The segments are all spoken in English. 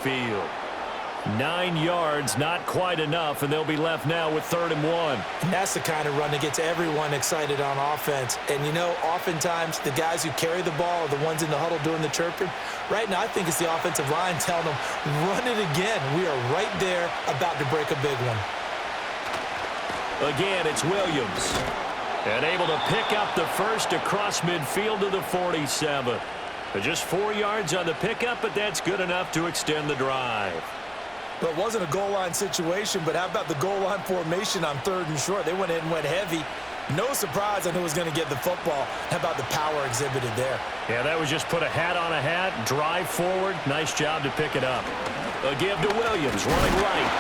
field. 9 yards, not quite enough, and they'll be left now with 3rd and 1. And that's the kind of run that gets everyone excited on offense. And, you know, oftentimes the guys who carry the ball are the ones in the huddle doing the chirping. Right now, I think it's the offensive line telling them, run it again. We are right there about to break a big one. Again, it's Williams. And able to pick up the first across midfield to the 47. Just 4 yards on the pickup, but that's good enough to extend the drive. Well, it wasn't a goal line situation, but how about the goal line formation on 3rd and short? They went in and went heavy. No surprise on who was going to get the football. How about the power exhibited there? Yeah, that was just put a hat on a hat, drive forward. Nice job to pick it up. A give to Williams, running right.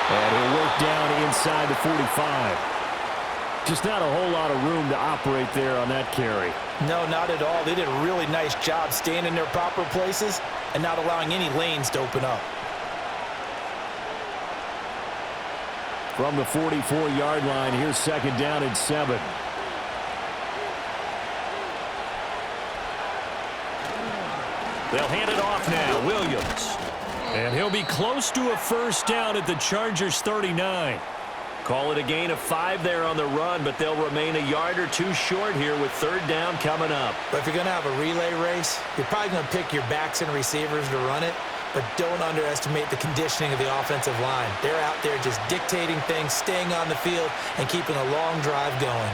And he'll work down inside the 45. Just not a whole lot of room to operate there on that carry. No, not at all. They did a really nice job staying in their proper places and not allowing any lanes to open up. From the 44-yard line, here's 2nd down and 7. They'll hand it off now, Williams. And he'll be close to a 1st down at the Chargers' 39. Call it a gain of 5 there on the run, but they'll remain a yard or 2 short here with 3rd down coming up. But if you're going to have a relay race, you're probably going to pick your backs and receivers to run it. But don't underestimate the conditioning of the offensive line. They're out there just dictating things, staying on the field, and keeping a long drive going.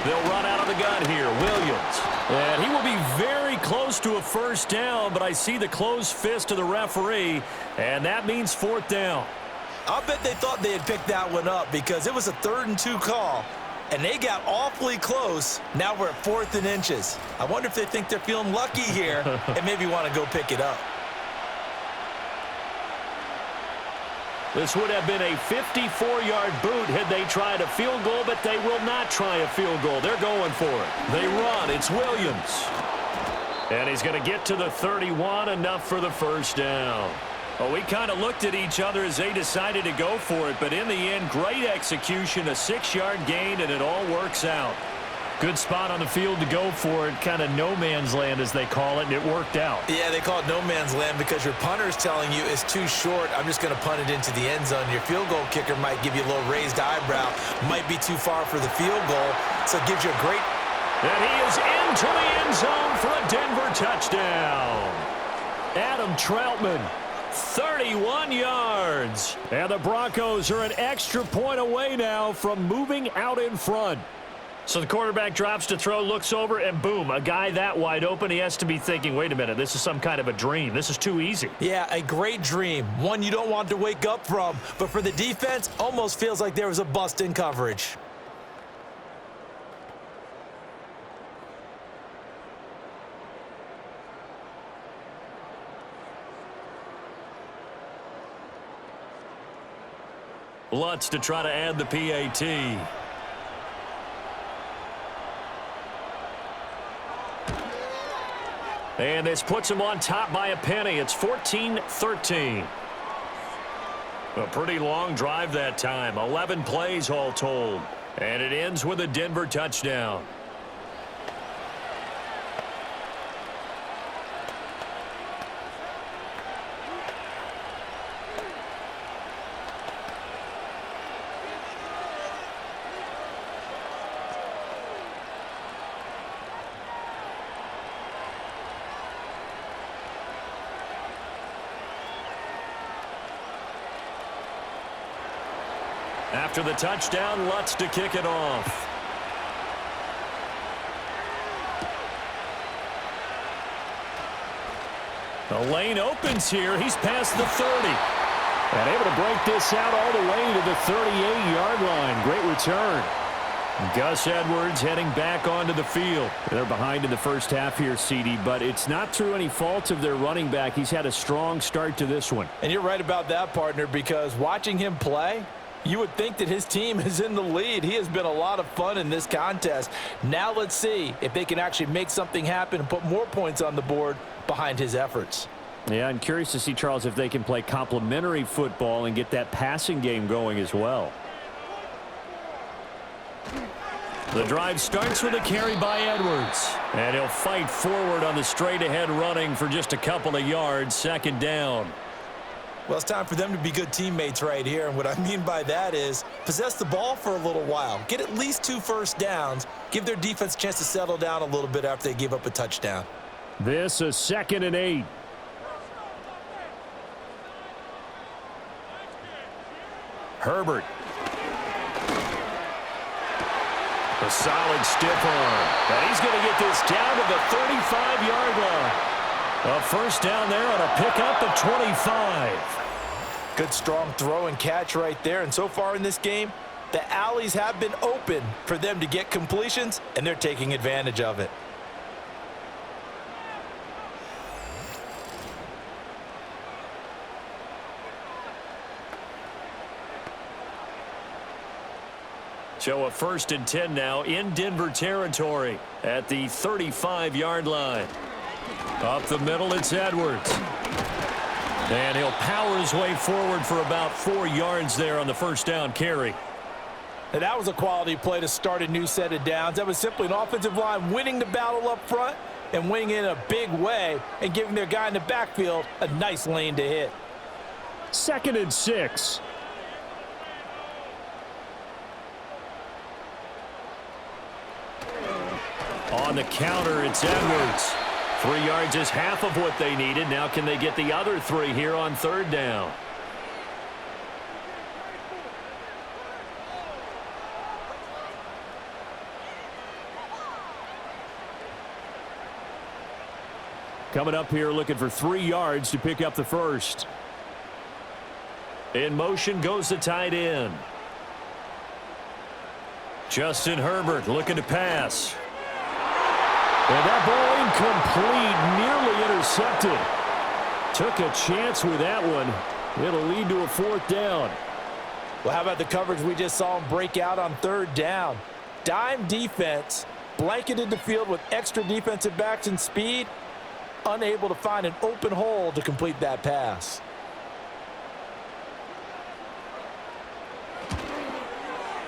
They'll run out of the gun here. Williams. And he will be very close to a 1st down, but I see the closed fist of the referee, and that means 4th down. I'll bet they thought they had picked that one up because it was a 3rd and 2 call, and they got awfully close. Now we're at 4th and inches. I wonder if they think they're feeling lucky here and maybe want to go pick it up. This would have been a 54-yard boot had they tried a field goal, but they will not try a field goal. They're going for it. They run. It's Williams. And he's going to get to the 31, enough for the 1st down. Well, we kind of looked at each other as they decided to go for it, but in the end, great execution, a 6-yard gain, and it all works out. Good spot on the field to go for it, kind of no man's land as they call it, and it worked out. Yeah, they call it no man's land because your punter's telling you it's too short. I'm just going to punt it into the end zone. Your field goal kicker might give you a little raised eyebrow, might be too far for the field goal, so it gives you a great... And he is into the end zone for a Denver touchdown. Adam Troutman. 31 yards. And the Broncos are an extra point away now from moving out in front. So the quarterback drops to throw, looks over, and boom, a guy that wide open. He has to be thinking, wait a minute, this is some kind of a dream. This is too easy. Yeah, a great dream. One you don't want to wake up from. But for the defense, almost feels like there was a bust in coverage. Lutz to try to add the PAT. And this puts him on top by a penny. It's 14-13. A pretty long drive that time. 11 plays all told. And it ends with a Denver touchdown. After the touchdown, Lutz to kick it off. The lane opens here. He's past the 30. And able to break this out all the way to the 38-yard line. Great return. Gus Edwards heading back onto the field. They're behind in the first half here, CD, but it's not through any fault of their running back. He's had a strong start to this one. And you're right about that, partner, because watching him play, you would think that his team is in the lead. He has been a lot of fun in this contest. Now let's see if they can actually make something happen and put more points on the board behind his efforts. Yeah, I'm curious to see, Charles, if they can play complementary football and get that passing game going as well. The drive starts with a carry by Edwards. And he'll fight forward on the straight-ahead running for just a couple of yards. Second down. Well, it's time for them to be good teammates right here. And what I mean by that is possess the ball for a little while. Get at least 2 first downs. Give their defense a chance to settle down a little bit after they give up a touchdown. This is 2nd and 8. Herbert. A solid stiff arm. And he's going to get this down to the 35-yard line. A first down there on a pickup of 25. Good strong throw and catch right there. And so far in this game, the alleys have been open for them to get completions, and they're taking advantage of it. So a 1st and 10 now in Denver territory at the 35-yard line. Up the middle, it's Edwards. And he'll power his way forward for about 4 yards there on the first down carry. And that was a quality play to start a new set of downs. That was simply an offensive line winning the battle up front and winning in a big way and giving their guy in the backfield a nice lane to hit. 2nd and 6. On the counter, it's Edwards. 3 yards is half of what they needed. Now can they get the other 3 here on 3rd down? Coming up here looking for 3 yards to pick up the first. In motion goes the tight end. Justin Herbert looking to pass. And that ball incomplete, nearly intercepted. Took a chance with that one. It'll lead to a 4th down. Well, how about the coverage we just saw him break out on 3rd down? Dime defense, blanketed the field with extra defensive backs and speed, unable to find an open hole to complete that pass.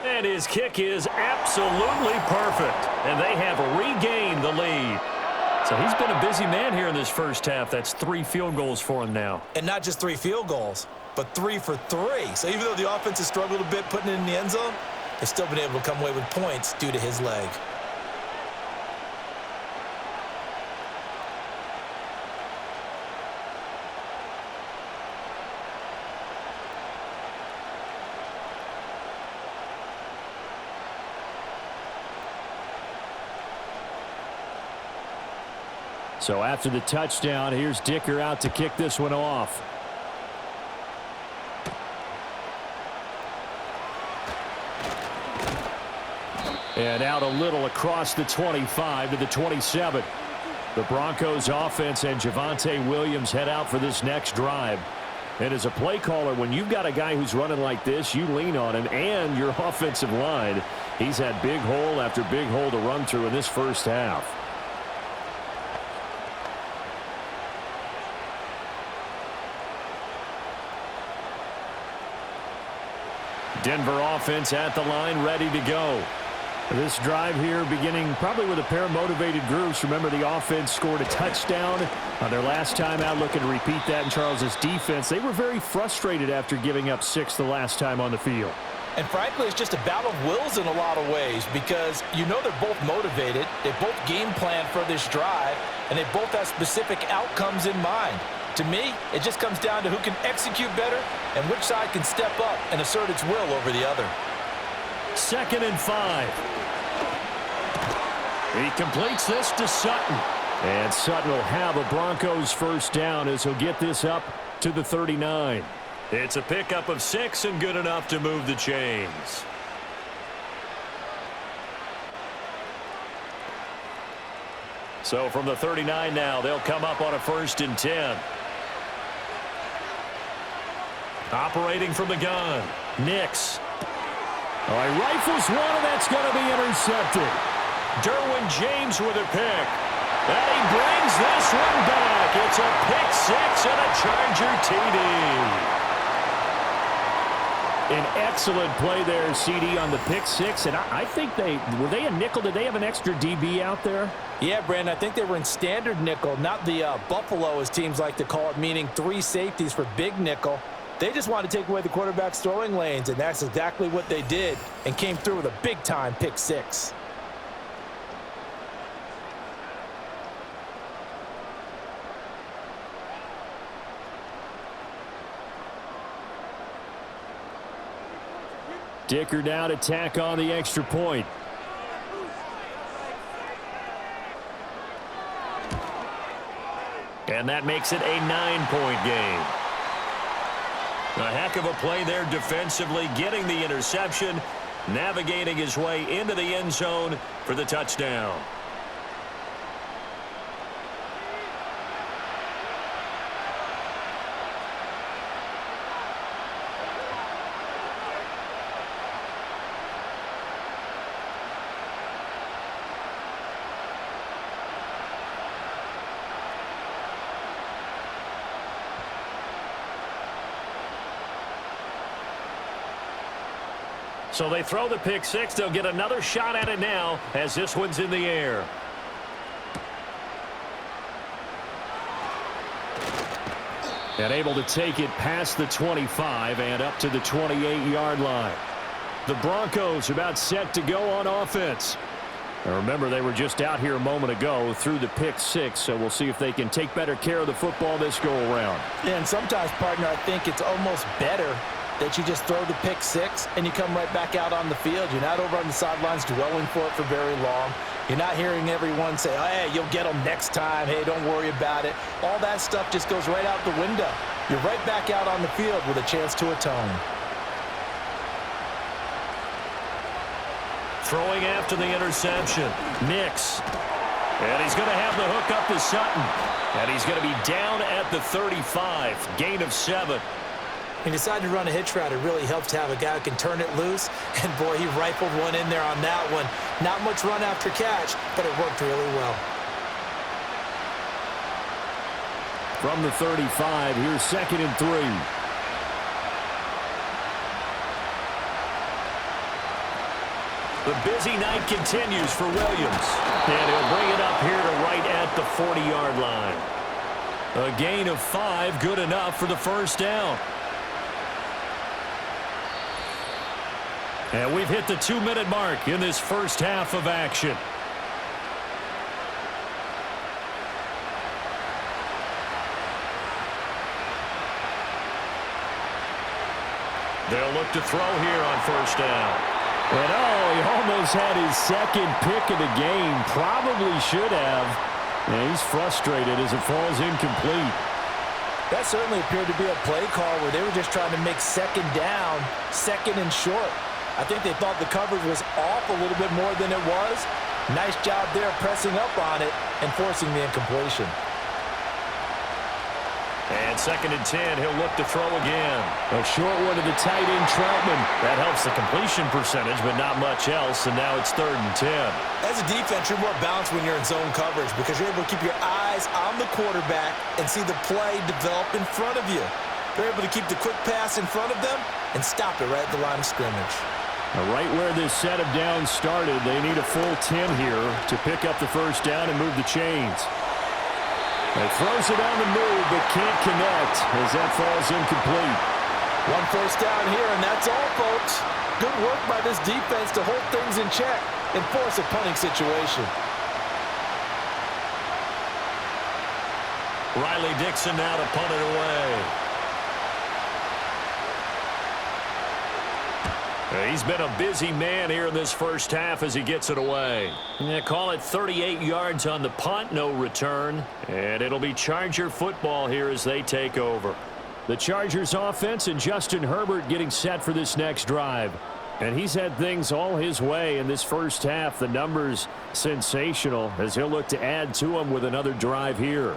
And his kick is absolutely perfect. And they have regained the lead. So he's been a busy man here in this first half. That's 3 field goals for him now. And not just 3 field goals, but 3 for 3. So even though the offense has struggled a bit putting it in the end zone, they've still been able to come away with points due to his leg. So after the touchdown, here's Dicker out to kick this one off. And out a little across the 25 to the 27. The Broncos offense and Javonte Williams head out for this next drive. And as a play caller, when you've got a guy who's running like this, you lean on him and your offensive line. He's had big hole after big hole to run through in this first half. Denver offense at the line, ready to go. This drive here beginning probably with a pair of motivated groups. Remember, the offense scored a touchdown on their last time out, looking to repeat that in Charles's defense. They were very frustrated after giving up 6 the last time on the field. And frankly, it's just a battle of wills in a lot of ways because you know they're both motivated. They both game plan for this drive, and they both have specific outcomes in mind. To me, it just comes down to who can execute better and which side can step up and assert its will over the other. 2nd and 5. He completes this to Sutton. And Sutton will have a Broncos first down as he'll get this up to the 39. It's a pickup of 6 and good enough to move the chains. So from the 39 now, they'll come up on a 1st and 10. Operating from the gun, Nix. Oh, he rifles one, and that's going to be intercepted. Derwin James with a pick. And he brings this one back. It's a pick 6 and a Charger TD. An excellent play there, CD, on the pick six. And I think were they a nickel? Did they have an extra DB out there? Yeah, Brandon, I think they were in standard nickel, not the Buffalo, as teams like to call it, meaning 3 safeties for big nickel. They just wanted to take away the quarterback's throwing lanes, and that's exactly what they did and came through with a big-time pick six. Dicker down to tack on the extra point. And that makes it a 9-point game. A heck of a play there defensively, getting the interception, navigating his way into the end zone for the touchdown. So they throw the pick six. They'll get another shot at it now as this one's in the air. And able to take it past the 25 and up to the 28-yard line. The Broncos about set to go on offense. Now remember, they were just out here a moment ago through the pick six, so we'll see if they can take better care of the football this go-around. Yeah, and sometimes, partner, I think it's almost better that you just throw the pick six and you come right back out on the field. You're not over on the sidelines dwelling for it for very long. You're not hearing everyone say, oh, hey, you'll get them next time. Hey, don't worry about it. All that stuff just goes right out the window. You're right back out on the field with a chance to atone. Throwing after the interception. Nix. And he's going to have the hook up to Sutton. And he's going to be down at the 35. Gain of 7. He decided to run a hitch route. It really helps to have a guy who can turn it loose. And, boy, he rifled one in there on that one. Not much run after catch, but it worked really well. From the 35, here's 2nd and 3. The busy night continues for Williams. And he'll bring it up here to right at the 40-yard line. A gain of 5, good enough for the first down. And we've hit the 2-minute mark in this first half of action. They'll look to throw here on first down. And he almost had his second pick of the game. Probably should have. And he's frustrated as it falls incomplete. That certainly appeared to be a play call where they were just trying to make second down, second and short. I think they thought the coverage was off a little bit more than it was. Nice job there pressing up on it and forcing the incompletion. And 2nd and 10, he'll look to throw again. A short one to the tight end, Troutman. That helps the completion percentage, but not much else, and now it's 3rd and 10. As a defense, you're more balanced when you're in zone coverage because you're able to keep your eyes on the quarterback and see the play develop in front of you. They're able to keep the quick pass in front of them and stop it right at the line of scrimmage. Now, right where this set of downs started, they need a full 10 here to pick up the first down and move the chains. He throws it on the move, but can't connect as that falls incomplete. One first down here, and that's all, folks. Good work by this defense to hold things in check and force a punting situation. Riley Dixon now to punt it away. He's been a busy man here in this first half as he gets it away. Call it 38 yards on the punt, no return. And it'll be Charger football here as they take over. The Chargers offense and Justin Herbert getting set for this next drive. And he's had things all his way in this first half. The numbers sensational as he'll look to add to them with another drive here.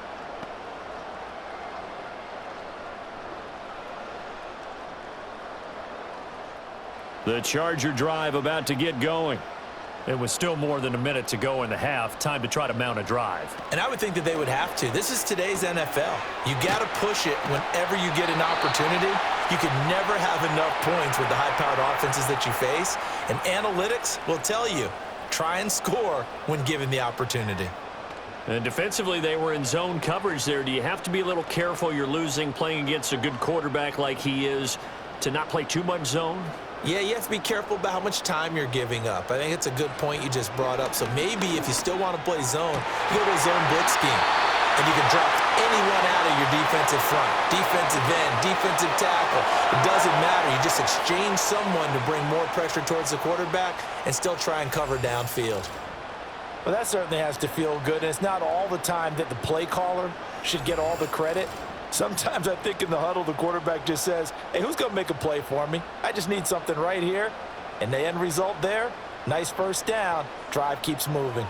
The Charger drive about to get going. It was still more than a minute to go in the half. Time to try to mount a drive. And I would think that they would have to. This is today's NFL. You got to push it whenever you get an opportunity. You can never have enough points with the high-powered offenses that you face, and analytics will tell you, try and score when given the opportunity. And defensively, they were in zone coverage there. Do you have to be a little careful you're losing playing against a good quarterback like he is to not play too much zone? Yeah, you have to be careful about how much time you're giving up. I think it's a good point you just brought up. So maybe if you still want to play zone, you go to a zone blitz scheme, and you can drop anyone out of your defensive front, defensive end, defensive tackle. It doesn't matter. You just exchange someone to bring more pressure towards the quarterback and still try and cover downfield. Well, that certainly has to feel good, and it's not all the time that the play caller should get all the credit. Sometimes I think in the huddle, the quarterback just says, hey, who's going to make a play for me? I just need something right here. And the end result there, nice first down. Drive keeps moving.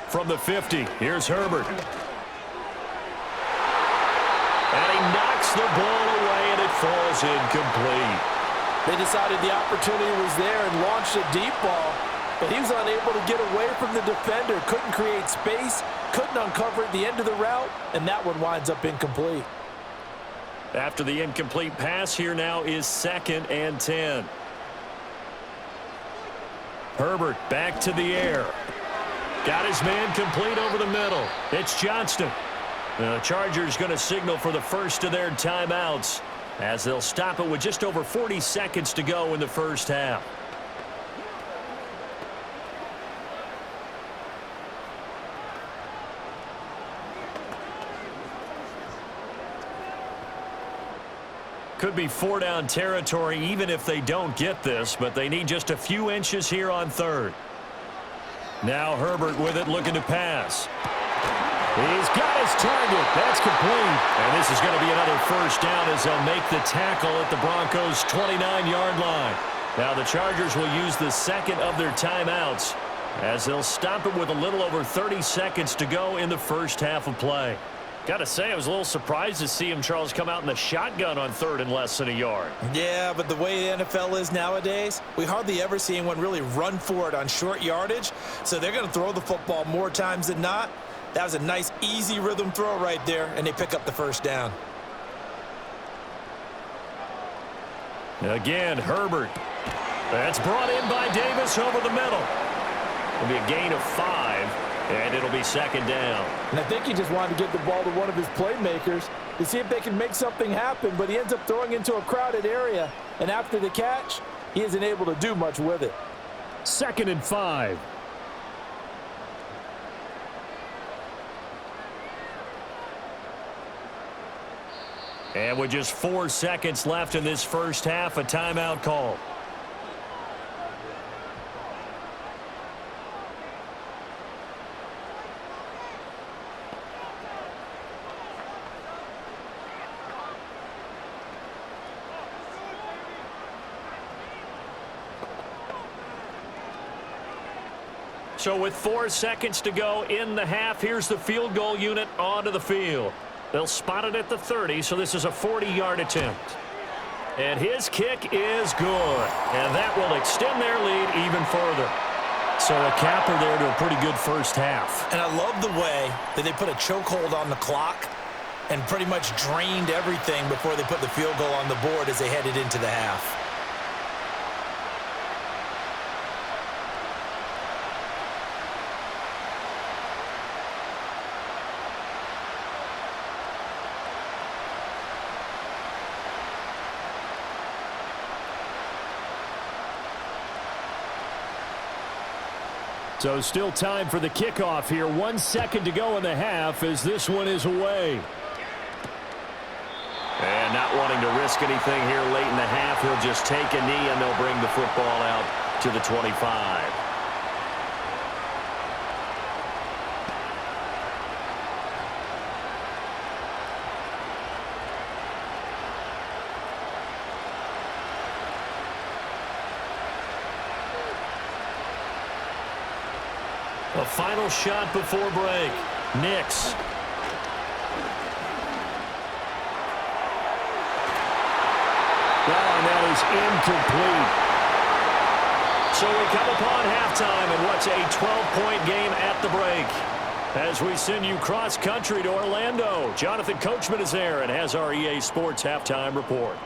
From the 50, here's Herbert. And he knocks the ball away, and it falls incomplete. They decided the opportunity was there and launched a deep ball, but he was unable to get away from the defender, couldn't create space, couldn't uncover at the end of the route, and that one winds up incomplete. After the incomplete pass, here now is 2nd and 10. Herbert back to the air. Got his man complete over the middle. It's Johnston. The Chargers going to signal for the first of their timeouts as they'll stop it with just over 40 seconds to go in the first half. Could be 4-down territory even if they don't get this, but they need just a few inches here on 3rd. Now Herbert with it, looking to pass. He's got his target. That's complete. And this is going to be another first down as they'll make the tackle at the Broncos' 29-yard line. Now the Chargers will use the second of their timeouts as they'll stop it with a little over 30 seconds to go in the first half of play. Got to say, I was a little surprised to see him, Charles, come out in the shotgun on 3rd and less than a yard. Yeah, but the way the NFL is nowadays, we hardly ever see anyone really run for it on short yardage, so they're going to throw the football more times than not. That was a nice, easy rhythm throw right there, and they pick up the first down. Again, Herbert. That's brought in by Davis over the middle. It'll be a gain of 5. And it'll be 2nd down. And I think he just wanted to get the ball to one of his playmakers to see if they can make something happen, but he ends up throwing into a crowded area. And after the catch, he isn't able to do much with it. 2nd and 5. And with just 4 seconds left in this first half, a timeout call. So with 4 seconds to go in the half, here's the field goal unit onto the field. They'll spot it at the 30, so this is a 40-yard attempt. And his kick is good. And that will extend their lead even further. So a capper there to a pretty good first half. And I love the way that they put a chokehold on the clock and pretty much drained everything before they put the field goal on the board as they headed into the half. So still time for the kickoff here. 1 second to go in the half as this one is away. And not wanting to risk anything here late in the half, he'll just take a knee and they'll bring the football out to the 25. A final shot before break. Nix. And that is incomplete. So we come upon halftime in what's a 12-point game at the break. As we send you cross-country to Orlando, Jonathan Coachman is there and has our EA Sports halftime report.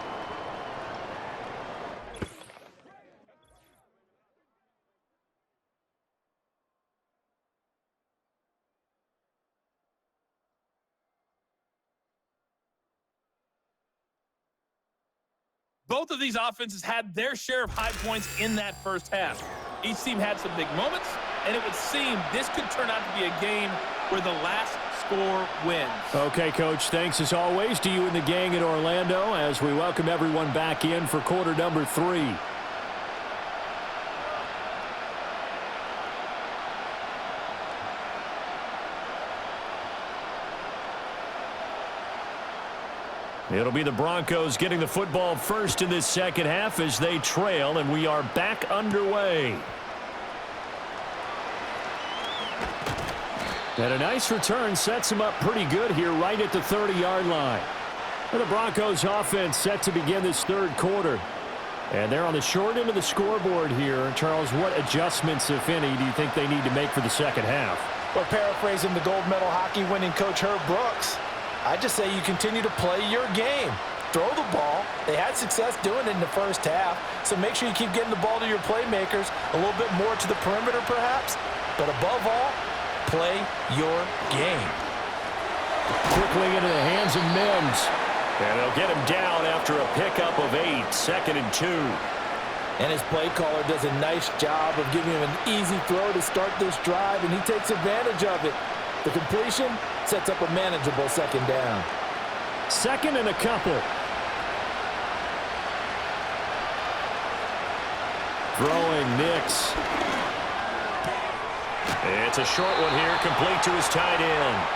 Both of these offenses had their share of high points in that first half. Each team had some big moments, and it would seem this could turn out to be a game where the last score wins. Okay, Coach, thanks as always to you and the gang in Orlando as we welcome everyone back in for quarter number 3. It'll be the Broncos getting the football first in this second half as they trail, and we are back underway. And a nice return sets them up pretty good here right at the 30-yard line. And the Broncos offense set to begin this third quarter. And they're on the short end of the scoreboard here. Charles, what adjustments, if any, do you think they need to make for the second half? Well, paraphrasing the gold medal hockey winning coach Herb Brooks, I just say you continue to play your game. Throw the ball. They had success doing it in the first half, so make sure you keep getting the ball to your playmakers, a little bit more to the perimeter perhaps, but above all, play your game. Quickly into the hands of Mims. And they'll get him down after a pickup of 8, 2nd and 2. And his play caller does a nice job of giving him an easy throw to start this drive, and he takes advantage of it. The completion sets up a manageable second down. 2nd and a couple. Throwing Nix. It's a short one here, complete to his tight end.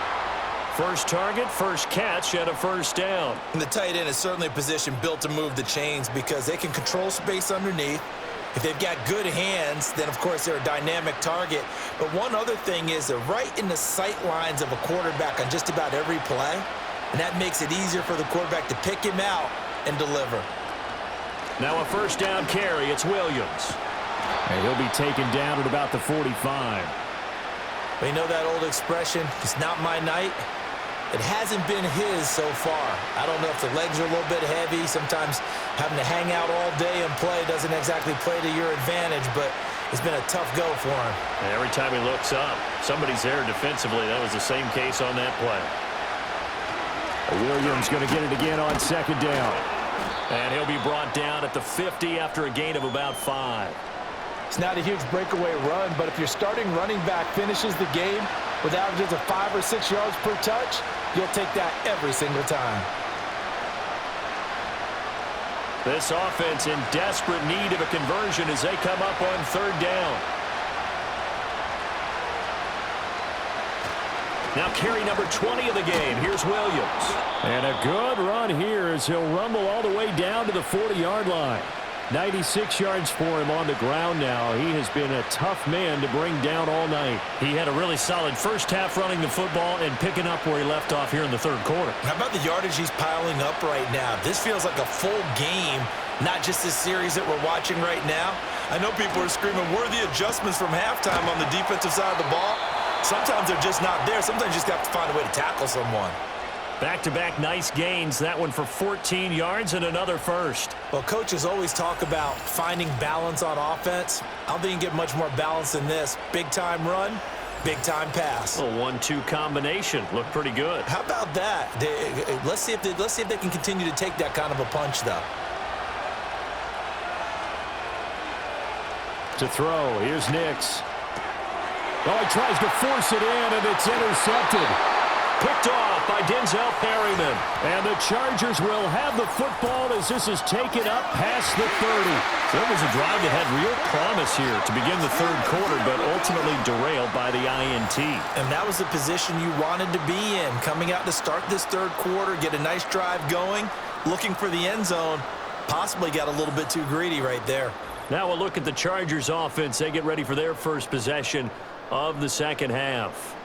First target, first catch, and a first down. And the tight end is certainly a position built to move the chains because they can control space underneath. If they've got good hands, then, of course, they're a dynamic target. But one other thing is they're right in the sight lines of a quarterback on just about every play, and that makes it easier for the quarterback to pick him out and deliver. Now a first down carry. It's Williams. And he'll be taken down at about the 45. You know that old expression, it's not my night? It hasn't been his so far. I don't know if the legs are a little bit heavy. Sometimes having to hang out all day and play doesn't exactly play to your advantage, but it's been a tough go for him. And every time he looks up, somebody's there defensively. That was the same case on that play. Williams going to get it again on second down. And he'll be brought down at the 50 after a gain of about 5. It's not a huge breakaway run, but if your starting running back finishes the game with averages of 5 or 6 yards per touch, you'll take that every single time. This offense in desperate need of a conversion as they come up on third down. Now carry number 20 of the game. Here's Williams. And a good run here as he'll rumble all the way down to the 40-yard line. 96 yards for him on the ground now. He has been a tough man to bring down all night. He had a really solid first half running the football and picking up where he left off here in the third quarter. How about the yardage he's piling up right now? This feels like a full game, not just this series that we're watching right now. I know people are screaming, where are the adjustments from halftime on the defensive side of the ball? Sometimes they're just not there. Sometimes you just have to find a way to tackle someone. Back-to-back nice gains. That one for 14 yards and another first. Well, coaches always talk about finding balance on offense. I don't think you can get much more balance than this. Big-time run, big-time pass. A 1-2 combination. Looked pretty good. How about that? Let's see if they can continue to take that kind of a punch, though. To throw. Here's Nix. Oh, he tries to force it in, and it's intercepted. Picked off by Denzel Perryman. And the Chargers will have the football as this is taken up past the 30. So it was a drive that had real promise here to begin the third quarter, but ultimately derailed by the INT. And that was the position you wanted to be in, coming out to start this third quarter, get a nice drive going, looking for the end zone. Possibly got a little bit too greedy right there. Now we'll look at the Chargers offense. They get ready for their first possession of the second half.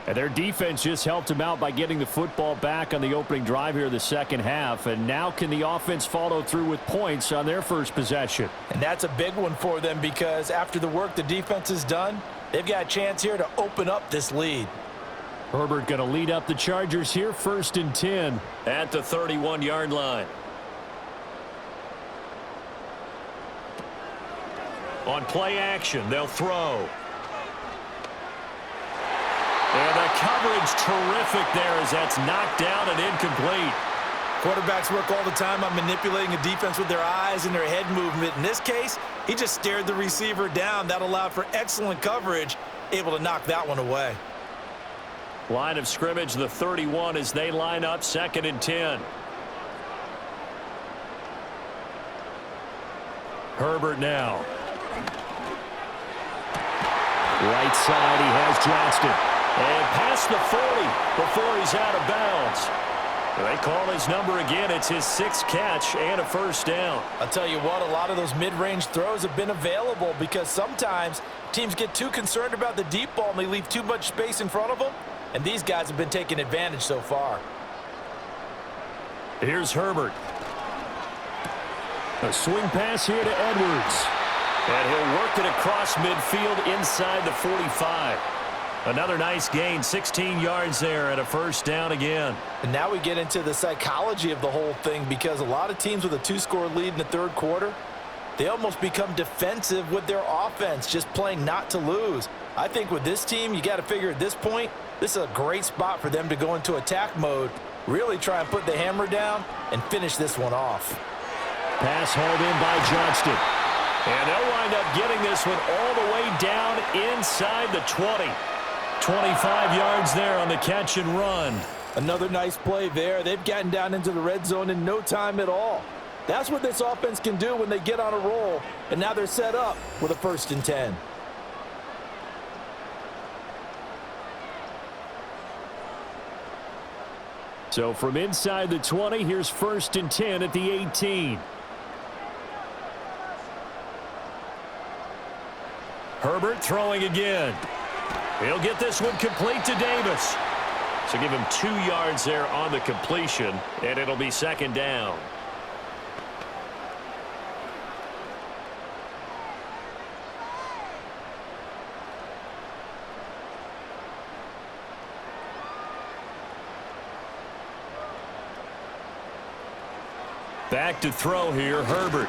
And their defense just helped them out by getting the football back on the opening drive here in the second half. And now can the offense follow through with points on their first possession? And that's a big one for them because after the work the defense has done, they've got a chance here to open up this lead. Herbert going to lead up the Chargers here, 1st and 10 at the 31-yard line. On play action, they'll throw. And the coverage terrific there as that's knocked down and incomplete. Quarterbacks work all the time on manipulating a defense with their eyes and their head movement. In this case, he just stared the receiver down. That allowed for excellent coverage, able to knock that one away. Line of scrimmage, the 31 as they line up, 2nd and 10. Herbert now. Right side, he has Johnston. And past the 40 before he's out of bounds. They call his number again. It's his 6th catch and a 1st down. I'll tell you what, a lot of those mid-range throws have been available because sometimes teams get too concerned about the deep ball and they leave too much space in front of them. And these guys have been taking advantage so far. Here's Herbert. A swing pass here to Edwards. And he'll work it across midfield inside the 45. Another nice gain, 16 yards there and a 1st down again. And now we get into the psychology of the whole thing because a lot of teams with a 2-score lead in the 3rd quarter, they almost become defensive with their offense, just playing not to lose. I think with this team, you got to figure at this point, this is a great spot for them to go into attack mode, really try and put the hammer down and finish this one off. Pass hauled in by Johnston. And they'll wind up getting this one all the way down inside the 20. 25 yards there on the catch and run. Another nice play there. They've gotten down into the red zone in no time at all. That's what this offense can do when they get on a roll. And now they're set up with a 1st and 10. So from inside the 20, here's 1st and 10 at the 18. Herbert throwing again. He'll get this one complete to Davis. So give him 2 yards there on the completion, and it'll be 2nd down. Back to throw here, Herbert.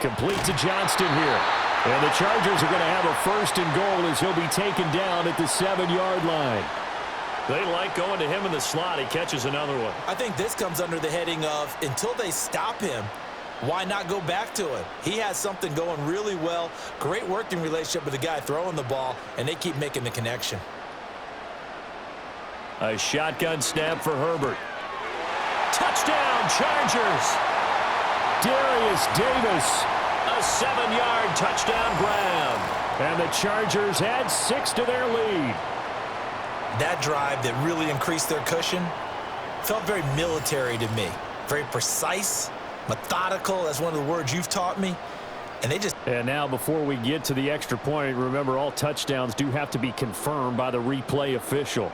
Complete to Johnston here. And the Chargers are going to have a 1st and goal as he'll be taken down at the 7-yard line. They like going to him in the slot. He catches another one. I think this comes under the heading of until they stop him, why not go back to it? He has something going really well. Great working relationship with the guy throwing the ball, and they keep making the connection. A shotgun snap for Herbert. Touchdown, Chargers! Darius Davis, a 7-yard touchdown grab. And the Chargers add 6 to their lead. That drive that really increased their cushion felt very military to me. Very precise, methodical, that's one of the words you've taught me. And they just... And now before we get to the extra point, remember all touchdowns do have to be confirmed by the replay official.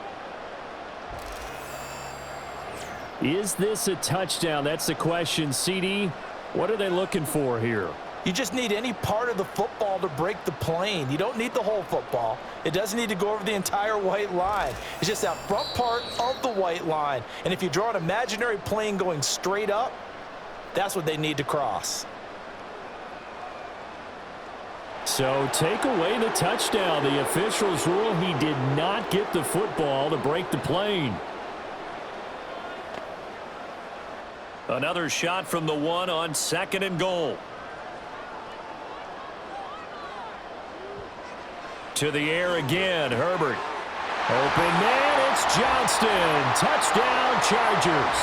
Is this a touchdown? That's the question. CD, what are they looking for here? You just need any part of the football to break the plane. You don't need the whole football. It doesn't need to go over the entire white line. It's just that front part of the white line. And if you draw an imaginary plane going straight up, that's what they need to cross. So take away the touchdown. The officials rule he did not get the football to break the plane. Another shot from the 1 on 2nd and goal. To the air again, Herbert. Open man, it's Johnston. Touchdown, Chargers.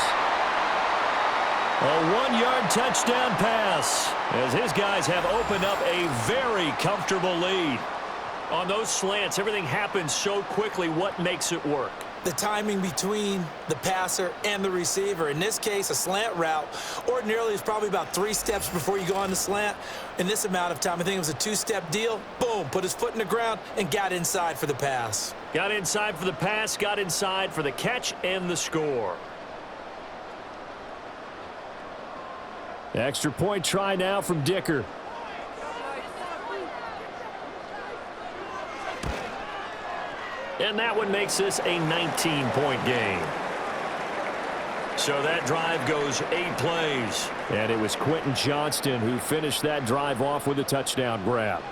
A 1-yard touchdown pass as his guys have opened up a very comfortable lead. On those slants, everything happens so quickly. What makes it work? The timing between the passer and the receiver. In this case, a slant route ordinarily is probably about 3 steps before you go on the slant. In this amount of time, I think it was a 2-step deal. Boom, put his foot in the ground and got inside for the pass. Got inside for the pass, got inside for the catch and the score. Extra point try now from Dicker. And that one makes this a 19-point game. So that drive goes 8 plays. And it was Quentin Johnston who finished that drive off with a touchdown grab.